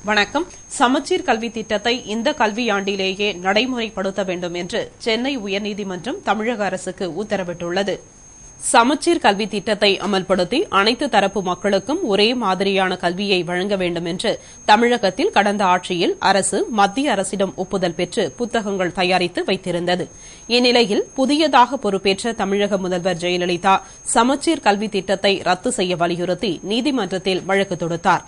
வணக்கம். சமச்சீர் கல்வி திட்டத்தை இந்த கல்வியாண்டிலேயே நடைமுறைப்படுத்த வேண்டும் என்று சென்னை உயர்நீதிமன்றம் தமிழக அரசுக்கு உத்தரவிட்டுள்ளது. சமச்சீர் கல்வி திட்டத்தை அமல்படுத்தி அனைத்து தரப்பு மக்களுக்கும் ஒரே மாதிரியான கல்வியை வழங்க வேண்டும் என்று தமிழகத்தில் கடந்த ஆட்சியில் அரசு மத்திய அரசிடம் ஒப்புதல் பெற்று புத்தகங்கள் தயாரித்து வைத்திருந்தது. இந்நிலையில் புதியதாக பொறுப்பேற்ற தமிழக முதல்வர் ஜெயலலிதா சமச்சீர் கல்வி திட்டத்தை ரத்து செய்ய வலியுறுத்தி நீதிமன்றத்தில் வழக்கு தொடுத்தார்.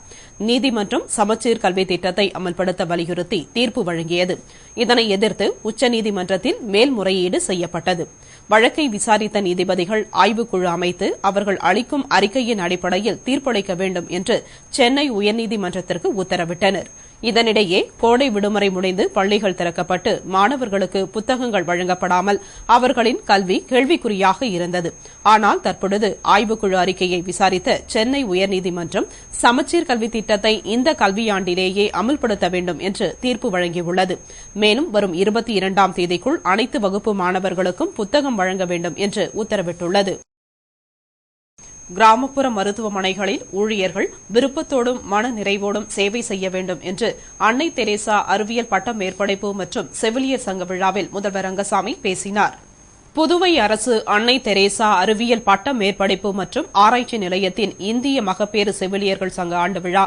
நீதிமன்றம் சமச்சீர் கல்வி திட்டத்தை அமல்படுத்த வலியுறுத்தி தீர்ப்பு வழங்கியது. இதனை எதிர்த்து உச்சநீதிமன்றத்தில் மேல்முறையீடு செய்யப்பட்டது. வழக்கை விசாரித்த நீதிபதிகள் ஆய்வுக்குழு அமைத்து அவர்கள் அளிக்கும் அறிக்கையின் அடிப்படையில் தீர்ப்பளிக்க வேண்டும் என்று சென்னை உயர்நீதிமன்றத்திற்கு உத்தரவிட்டனர். இதனிடையே கோடை விடுமுறை முடிந்து பள்ளிகள் திறக்கப்பட்டு மாணவர்களுக்கு புத்தகங்கள் வழங்கப்படாமல் அவர்களின் கல்வி கேள்விக்குறியாக இருந்தது. ஆனால் தற்பொழுது ஆய்வுக்குழு அறிக்கையை விசாரித்த சென்னை உயர்நீதிமன்றம் சமச்சீர் கல்வி திட்டத்தை இந்த கல்வியாண்டிலேயே அமல்படுத்த வேண்டும் என்று தீர்ப்பு வழங்கியுள்ளது. மேலும் வரும் 22ஆம் தேதிக்குள் அனைத்து வகுப்பு மாணவர்களுக்கும் புத்தகம் வழங்க வேண்டும் என்று உத்தரவிட்டுள்ளது. கிராமப்புற மருத்துவமனைகளில் ஊழியர்கள் விருப்பத்தோடும் மன நிறைவோடும் சேவை செய்ய வேண்டும் என்று அன்னை தெரேசா அறிவியல் பட்ட மேற்படிப்பு மற்றும் செவிலியர் சங்க விழாவில் முதல்வர் ரங்கசாமி பேசினார். புதுவை அரசு அன்னை தெரேசா அறிவியல் பட்ட மேற்படிப்பு மற்றும் ஆராய்ச்சி நிலையத்தின் இந்திய மகப்பேறு செவிலியர்கள் சங்க ஆண்டு விழா,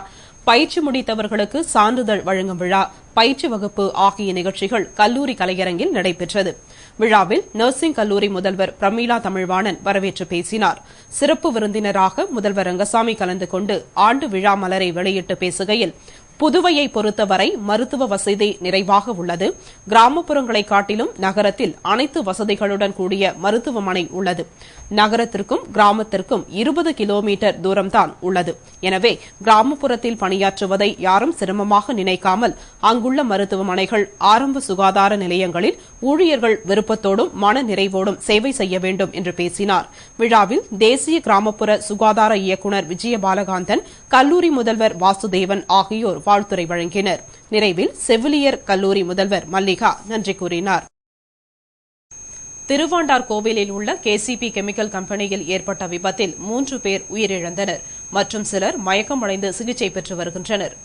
பயிற்சி முடித்தவர்களுக்கு சான்றிதழ் வழங்கும் விழா, பயிற்சி வகுப்பு ஆகிய நிகழ்ச்சிகள் கல்லூரி கலையரங்கில் நடைபெற்றது. விழாவில் நர்சிங் கல்லூரி முதல்வர் பிரமீளா தமிழ்வாணன் வரவேற்று பேசினார். சிறப்பு விருந்தினராக முதல்வர் ரங்கசாமி கலந்து கொண்டு ஆண்டு விழா மலரை வெளியிட்டு பேசுகையில், புதுவையை பொறுத்தவரை மருத்துவ வசதி நிறைவாக உள்ளது. கிராமப்புறங்களை காட்டிலும் நகரத்தில் அனைத்து வசதிகளுடன் கூடிய மருத்துவமனை உள்ளது. நகரத்திற்கும் கிராமத்திற்கும் 20 கிலோமீட்டர் தூரம்தான் உள்ளது. எனவே கிராமப்புறத்தில் பணியாற்றுவதை யாரும் சிரமமாக நினைக்காமல் அங்குள்ள மருத்துவமனைகள், ஆரம்ப சுகாதார நிலையங்களில் ஊழியர்கள் விருப்பத்தோடும் மன நிறைவோடும் சேவை செய்ய வேண்டும் என்று பேசினார். விழாவில் தேசிய கிராமப்புற சுகாதார இயக்குநர் விஜயபாலகாந்தன், கல்லூரி முதல்வர் வாசுதேவன் ஆகியோர் வாழ்த்துரை வழங்கினர். நிறைவில் செவிலியர் கல்லூரி முதல்வர் மல்லிகா நன்றி கூறினார். திருவாண்டார் கோவிலில் உள்ள கேசிபி கெமிக்கல் கம்பெனியில் ஏற்பட்ட விபத்தில் 3 பேர் உயிரிழந்தனர் மற்றும் சிலர் மயக்கமடைந்து சிகிச்சை பெற்று வருகின்றனர்.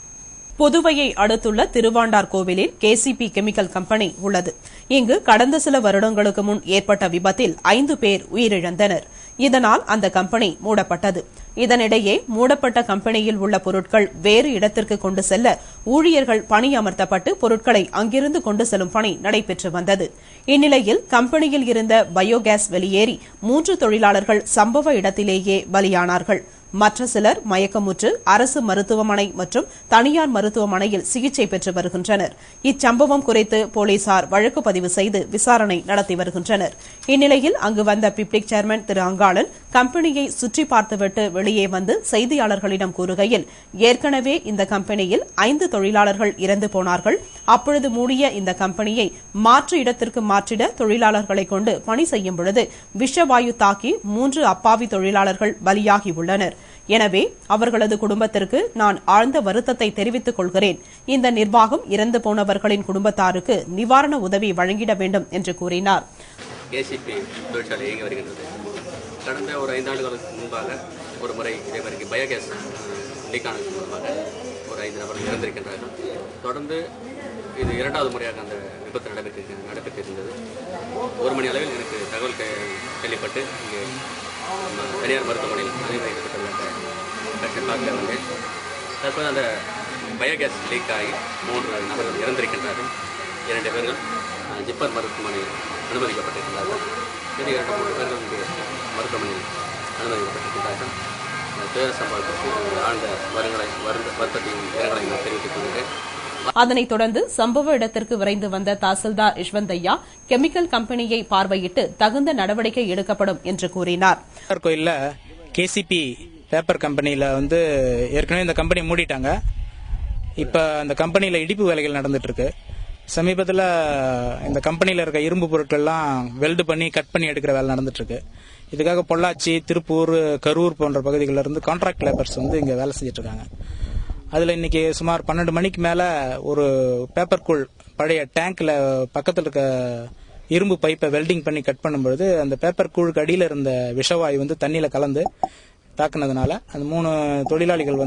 புதுவையை அடுத்துள்ள திருவாண்டார் கோவிலில் கேசிபி கெமிக்கல் கம்பெனி உள்ளது. இங்கு கடந்த சில வருடங்களுக்கு முன் ஏற்பட்ட விபத்தில் 5 பேர் உயிரிழந்தனர். இதனால் அந்த கம்பெனி மூடப்பட்டது. இதனிடையே மூடப்பட்ட கம்பெனியில் உள்ள பொருட்கள் வேறு இடத்திற்கு கொண்டு செல்ல ஊழியர்கள் பணியமர்த்தப்பட்டு பொருட்களை அங்கிருந்து கொண்டு செல்லும் பணி நடைபெற்று வந்தது. இந்நிலையில் கம்பெனியில் இருந்த பயோகேஸ் வெளியேறி 3 தொழிலாளர்கள் சம்பவ இடத்திலேயே பலியானார்கள். மற்ற சிலர் மயக்கமுற்று அரசு மருத்துவமனை மற்றும் தனியார் மருத்துவமனையில் சிகிச்சை பெற்று வருகின்றனர். இச்சம்பவம் குறித்து போலீசார் வழக்கு பதிவு செய்து விசாரணை நடத்தி வருகின்றனர். இந்நிலையில் அங்கு வந்த பிப்டிக் சேர்மன் திரு அங்காளன் கம்பெனியை சுற்றி பார்த்துவிட்டு வெளியே வந்து செய்தியாளர்களிடம் கூறுகையில், ஏற்கனவே இந்த கம்பெனியில் 5 தொழிலாளர்கள் இறந்து போனார்கள். அப்பொழுது மூடிய இந்த கம்பெனியை மாற்று இடத்திற்கு மாற்றிட தொழிலாளர்களை கொண்டு பணி செய்யும் பொழுது விஷவாயு தாக்கி 3 அப்பாவி தொழிலாளர்கள் பலியாகியுள்ளனர். எனவே அவர்களது குடும்பத்திற்கு நான் ஆழ்ந்த வருத்தத்தை தெரிவித்துக் கொள்கிறேன். இந்த நிர்வாகம் இறந்து போனவர்களின் குடும்பத்தாருக்கு நிவாரண உதவி வழங்கிட வேண்டும் என்று கூறினார். கேசிபி தொழிற்சாலை இயங்கி வருகின்றது. கடந்த ஒரு 5 ஆண்டுகளுக்கு முன்பாக ஒரு முறை இதேமாதிரி பயோகேஸ் லீக்கானது மூலமாக ஒரு 5 நபர்கள் இறந்திருக்கின்றார்கள். தொடர்ந்து இது 2வது முறையாக அந்த விபத்து நடைபெற்றிருந்தது. 1 மணி அளவில் எனக்கு தகவல் கேள்விப்பட்டு இங்கே தனியார் மருத்துவமனையில் அனுமதிக்கப்பட்டுள்ள பார்க்க வந்தேன். தற்போது அந்த பயோகேஸ் லீக் ஆகி 3 நபர்கள் இறந்திருக்கின்றார்கள். 2 பேர்கள் ஜிப்பர் மருத்துவமனையில் அனுமதிக்கப்பட்டிருக்கிறார்கள். 2-3 பேர்கள் இங்கே மருத்துவமனையில் அனுமதிக்கப்பட்டிருக்கிறார்கள். துயர சம்பவத்திற்கு ஆழ்ந்த வருத்தத்தையும் இரங்கலையும் தெரிவித்துக் கொள்கிறேன். அதனைத் தொடர்ந்து சம்பவ இடத்திற்கு விரைந்து வந்த தாசில்தார் யஷ்வந்தையா கெமிக்கல் கம்பெனியை பார்வையிட்டு தகுந்த நடவடிக்கை எடுக்கப்படும் என்று கூறினார். கோயில்ல கேசிபி பேப்பர் கம்பெனியில ஏற்கனவே இந்த கம்பெனி மூடிட்டாங்க. இப்ப அந்த கம்பெனியில இடிப்பு வேலைகள் நடந்துட்டு இருக்கு. சமீபத்தில் இந்த கம்பெனியில இருக்க இரும்பு பொருட்கள்லாம் வெல்டு பண்ணி கட் பண்ணி எடுக்கிற வேலை நடந்துட்டு இருக்கு. இதுக்காக பொள்ளாச்சி, திருப்பூர், கரூர் போன்ற பகுதிகளில் இருந்து கான்ட்ராக்ட் லேபர்ஸ் இங்க வேலை செஞ்சுட்டு இருக்காங்க. அதில் இன்னைக்கு சுமார் 12 மணிக்கு மேலே ஒரு பேப்பர் கூழ் பழைய டேங்க்ல பக்கத்தில் இருக்க இரும்பு பைப்பை வெல்டிங் பண்ணி கட் பண்ணும்பொழுது அந்த பேப்பர் கூழுக்கு அடியில் இருந்த விஷவாயு தண்ணியில் கலந்து தாக்குனதுனால அந்த 3 தொழிலாளிகள்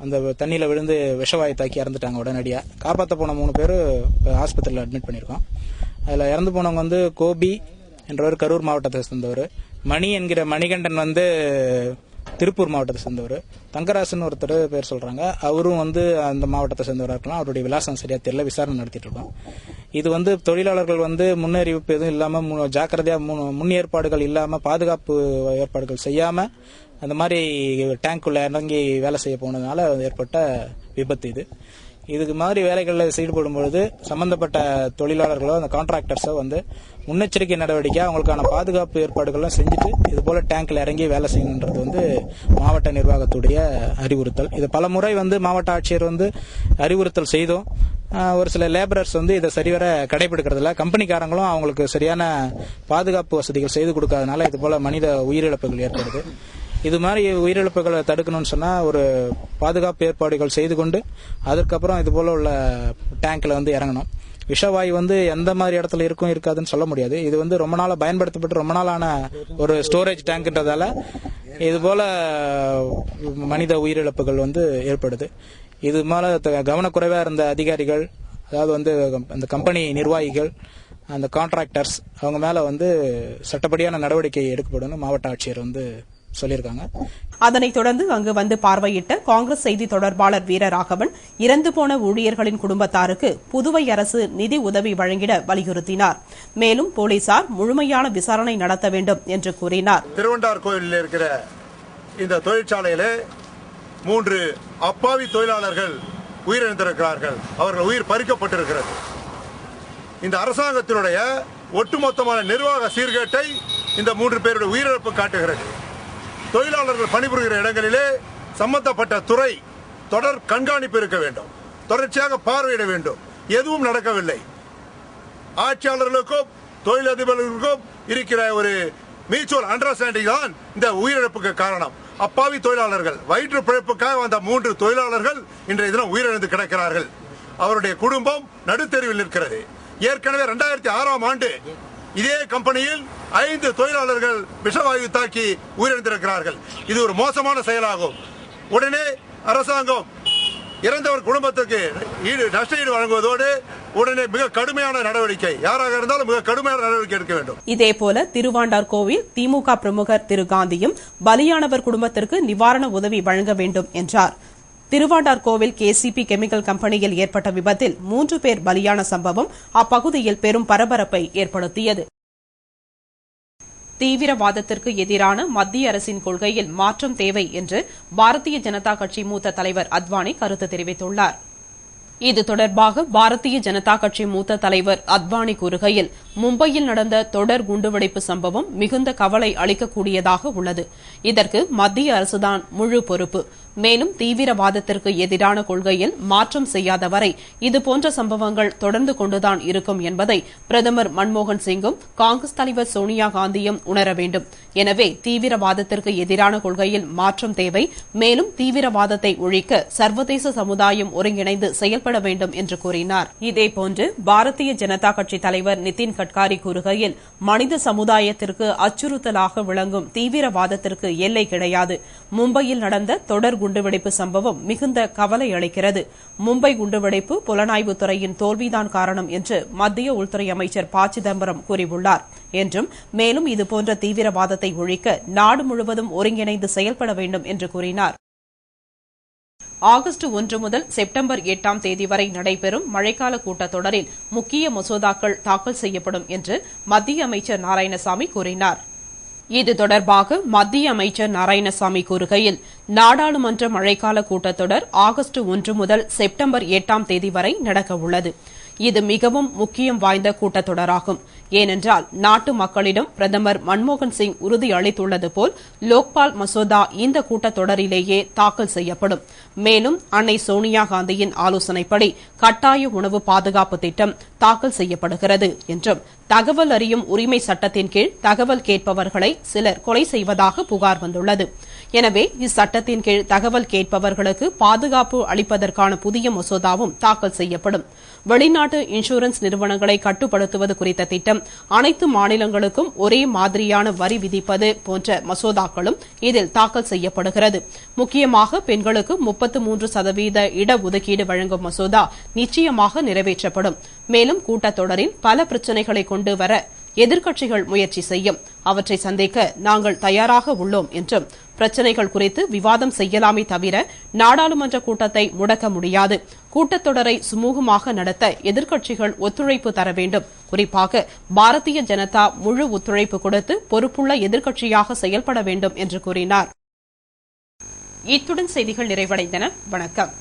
அந்த தண்ணியில் விழுந்து விஷவாயு தாக்கி இறந்துட்டாங்க. உடனடியாக காப்பாற்ற போன 3 பேர் ஆஸ்பத்திரியில் அட்மிட் பண்ணியிருக்கோம். அதில் இறந்து போனவங்க வந்து கோபி என்றவர் கரூர் மாவட்டத்தை சேர்ந்தவர், மணி என்கிற மணிகண்டன் வந்து திருப்பூர் மாவட்டத்தை சேர்ந்தவர், தங்கராசன் ஒருத்தர் பேர் சொல்றாங்க, அவரும் வந்து அந்த மாவட்டத்தை சேர்ந்தவராக இருக்கலாம். அவருடைய விலாசம் சரியா தெரியல, விசாரணை நடத்திட்டு இருக்கோம். இது வந்து தொழிலாளர்கள் வந்து முன்னறிவிப்பு எதுவும் இல்லாம ஜாக்கிரதையா முன் ஏற்பாடுகள் இல்லாம பாதுகாப்பு ஏற்பாடுகள் செய்யாம அந்த மாதிரி டேங்க்குள்ள இறங்கி வேலை செய்ய போனதுனால ஏற்பட்ட விபத்து இது. இதுக்கு மாதிரி வேலைகளில் ஈடுபடும் பொழுது சம்பந்தப்பட்ட தொழிலாளர்களோ அந்த கான்ட்ராக்டர்ஸோ வந்து முன்னெச்சரிக்கை நடவடிக்கை அவங்களுக்கான பாதுகாப்பு ஏற்பாடுகள்லாம் செஞ்சுட்டு இது போல டேங்க்ல இறங்கி வேலை செய்யணுன்றது வந்து மாவட்ட நிர்வாகத்துடைய அறிவுறுத்தல். இது பல முறை வந்து மாவட்ட ஆட்சியர் வந்து அறிவுறுத்தல் செய்தோம். ஒரு சில லேபரர்ஸ் வந்து இதை சரிவர கடைபிடிக்கிறதில்ல. கம்பெனிக்காரங்களும் அவங்களுக்கு சரியான பாதுகாப்பு வசதிகள் செய்து கொடுக்காதனால இது போல மனித உயிரிழப்புகள் ஏற்படுது. இது மாதிரி உயிரிழப்புகளை தடுக்கணும்னு சொன்னா ஒரு பாதுகாப்பு ஏற்பாடுகள் செய்து கொண்டு அதற்கப்புறம் இது போல உள்ள டேங்க்ல வந்து இறங்கணும். விஷவாயு வந்து எந்த மாதிரி இடத்துல இருக்கும் இருக்காதுன்னு சொல்ல முடியாது. இது வந்து ரொம்ப நாளா பயன்படுத்தப்பட்டு ரொம்ப நாளான ஒரு ஸ்டோரேஜ் டேங்க்ன்றதால இது போல மனித உயிரிழப்புகள் வந்து ஏற்படுது. இது மேல கவனக்குறைவா இருந்த அதிகாரிகள், அதாவது வந்து அந்த கம்பெனி நிர்வாகிகள், அந்த கான்ட்ராக்டர்ஸ், அவங்க மேல வந்து சட்டப்படியான நடவடிக்கை எடுக்கப்படும் மாவட்ட ஆட்சியர் வந்து சொல்லியிருக்காங்க. அதனைத் தொடர்ந்து அங்கு வந்து பார்வையிட்ட காங்கிரஸ் செய்தி தொடர்பாளர் வீரராகவன் இறந்து போன ஊழியர்களின் குடும்பத்தாருக்கு புதுவை அரசு நிதி உதவி வழங்கிட வலியுறுத்தினார். மேலும் போலீசார் முழுமையான விசாரணை நடத்த வேண்டும் என்று கூறினார். திருவண்டார் கோயிலில் இருக்கிற இந்த தொழிற்சாலையிலே 3 அப்பாவி தொழிலாளர்கள் உயிரிழந்திருக்கிறார்கள். அவர்கள் உயிர் பறிக்கப்பட்டிருக்கிறது. இந்த அரசாங்கத்தினுடைய ஒட்டுமொத்தமான நிர்வாக சீர்கேட்டை இந்த 3 பேருடைய உயிரிழப்பு காட்டுகிறது. தொழிலாளர்கள் பணிபுரிகிற இடங்களிலே சம்பந்தப்பட்ட துறை தொடர் கண்காணிப்பு இருக்க வேண்டும், தொடர்ச்சியாக பார்வையிட வேண்டும். எதுவும் நடக்கவில்லை. ஆட்சியாளர்களுக்கும் தொழிலதிபர்களுக்கும் இருக்கிற ஒரு மியூச்சுவல் அண்டர்ஸ்டாண்டிங் தான் இந்த உயிரிழப்புக்கு காரணம். அப்பாவி தொழிலாளர்கள், வயிற்று பிழைப்புக்காக வந்த 3 தொழிலாளர்கள் இன்றைய தினம் உயிரிழந்து கிடக்கிறார்கள். அவருடைய குடும்பம் நடுத்தெருவில் நிற்கிறது. ஏற்கனவே 2006ஆம் ஆண்டு இதே கம்பெனியில் 5 தொழிலாளர்கள் விஷவாயு தாக்கி உயிரிழந்திருக்கிறார்கள். இது ஒரு மோசமான செயலாகும். உடனே அரசாங்கம் இறந்தவர் குடும்பத்திற்கு நஷ்ட ஈடு வழங்குவதோடு உடனே மிக கடுமையான நடவடிக்கை, யாராக இருந்தாலும் மிக கடுமையான நடவடிக்கை எடுக்க வேண்டும். இதேபோல திருவாண்டார் கோவில் திமுக பிரமுகர் திரு காந்தியும் பலியானவர் குடும்பத்திற்கு நிவாரண உதவி வழங்க வேண்டும் என்றார். திருவாண்டார் கோவில் கேசிபி கெமிக்கல் கம்பெனியில் ஏற்பட்ட விபத்தில் 3 பேர் பலியான சம்பவம் அப்பகுதியில் பெரும் பரபரப்பை ஏற்படுத்தியது. தீவிரவாதத்திற்கு எதிரான மத்திய அரசின் கொள்கையில் மாற்றம் தேவை என்று பாரதிய ஜனதா கட்சி மூத்த தலைவர் அத்வானி கருத்து தெரிவித்துள்ளார். இது தொடர்பாக பாரதிய ஜனதா கட்சி மூத்த தலைவர் அத்வானி கூறுகையில், மும்பையில் நடந்த தொடர் குண்டுவெடிப்பு சம்பவம் மிகுந்த கவலை அளிக்கக்கூடியதாக உள்ளது. இதற்கு மத்திய அரசுதான் முழு பொறுப்பு. மேலும் தீவிரவாதத்திற்கு எதிரான கொள்கையில் மாற்றம் செய்யாத வரை இதுபோன்ற சம்பவங்கள் தொடர்ந்து கொண்டுதான் இருக்கும் என்பதை பிரதமர் மன்மோகன் சிங்கும் காங்கிரஸ் தலைவர் சோனியா காந்தியும் உணர வேண்டும். எனவே தீவிரவாதத்திற்கு எதிரான கொள்கையில் மாற்றம் தேவை. மேலும் தீவிரவாதத்தை ஒழிக்க சர்வதேச சமுதாயம் ஒருங்கிணைந்து செயல்பட வேண்டும் என்று கூறினார். இதேபோன்று பாரதிய ஜனதா கட்சி தலைவர் நிதின் கட்காரி கூறுகையில், மனித சமுதாயத்திற்கு அச்சுறுத்தலாக விளங்கும் தீவிரவாதத்திற்கு எல்லை கிடையாது. மும்பையில் நடந்த தொடர் குண்டுவெடிப்பு சம்பவம் மிகுந்த கவலை அளிக்கிறது. மும்பை குண்டுவெடிப்பு புலனாய்வு துறையின் தோல்விதான் காரணம் என்று மத்திய உள்துறை அமைச்சர் ப. சிதம்பரம் கூறியுள்ளார் என்றும், மேலும் இதுபோன்ற தீவிரவாதத்தை ஒழிக்க நாடு முழுவதும் ஒருங்கிணைந்து செயல்பட வேண்டும் என்று கூறினார். ஆகஸ்ட் 1 முதல் செப்டம்பர் 8ஆம் தேதி வரை நடைபெறும் மழைக்கால கூட்டத்தொடரில் முக்கிய மசோதாக்கள் தாக்கல் செய்யப்படும் என்று மத்திய அமைச்சர் நாராயணசாமி கூறினார். இது தொடர்பாக மத்திய அமைச்சர் நாராயணசாமி கூறுகையில், நாடாளுமன்ற மழைக்கால கூட்டத்தொடர் ஆகஸ்ட் 1 முதல் செப்டம்பர் 8ஆம் தேதி வரை நடக்கவுள்ளது. இது மிகவும் முக்கியம் வாய்ந்த கூட்டத்தொடராகும். ஏனென்றால் நாட்டு மக்களிடம் பிரதமர் மன்மோகன் சிங் உறுதி அளித்துள்ளது போல் லோக்பால் மசோதா இந்த கூட்டத்தொடரிலேயே தாக்கல் செய்யப்படும். மேலும் அன்னை சோனியா காந்தியின் ஆலோசனைப்படி கட்டாய உணவு பாதுகாப்பு திட்டம் தாக்கல் செய்யப்படுகிறது என்றும், தகவல் அறியும் உரிமை சட்டத்தின் கீழ் தகவல் கேட்பவர்களை சிலர் கொலை செய்வதாக புகார் வந்துள்ளது. எனவே இச்சட்டத்தின் கீழ் தகவல் கேட்பவர்களுக்கு பாதுகாப்பு அளிப்பதற்கான புதிய மசோதாவும் தாக்கல் செய்யப்படும். வெளிநாட்டு இன்சூரன்ஸ் நிறுவனங்களை கட்டுப்படுத்துவது குறித்த திட்டம், அனைத்து மாநிலங்களுக்கும் ஒரே மாதிரியான வரி விதிப்பது போன்ற மசோதாக்களும் இதில் தாக்கல் செய்யப்படுகிறது. முக்கியமாக பெண்களுக்கு 33% இடஒதுக்கீடு வழங்கும் மசோதா நிச்சயமாக நிறைவேற்றப்படும். மேலும் கூட்டத்தொடரில் பல பிரச்சினைகளை கொண்டு வர எதிர்க்கட்சிகள் முயற்சி செய்யும். அவற்றை சந்திக்க நாங்கள் தயாராக உள்ளோம் என்றும், பிரச்சினைகள் குறித்து விவாதம் செய்யலாமே தவிர நாடாளுமன்ற கூட்டத்தை முடக்க முடியாது. கூட்டத்தொடரை சுமூகமாக நடத்த எதிர்க்கட்சிகள் ஒத்துழைப்பு தர வேண்டும். குறிப்பாக பாரதிய ஜனதா முழு ஒத்துழைப்பு கொடுத்து பொறுப்புள்ள எதிர்க்கட்சியாக செயல்பட வேண்டும் என்று கூறினார். இத்துடன் செய்திகள் நிறைவடைந்தன. வணக்கம்.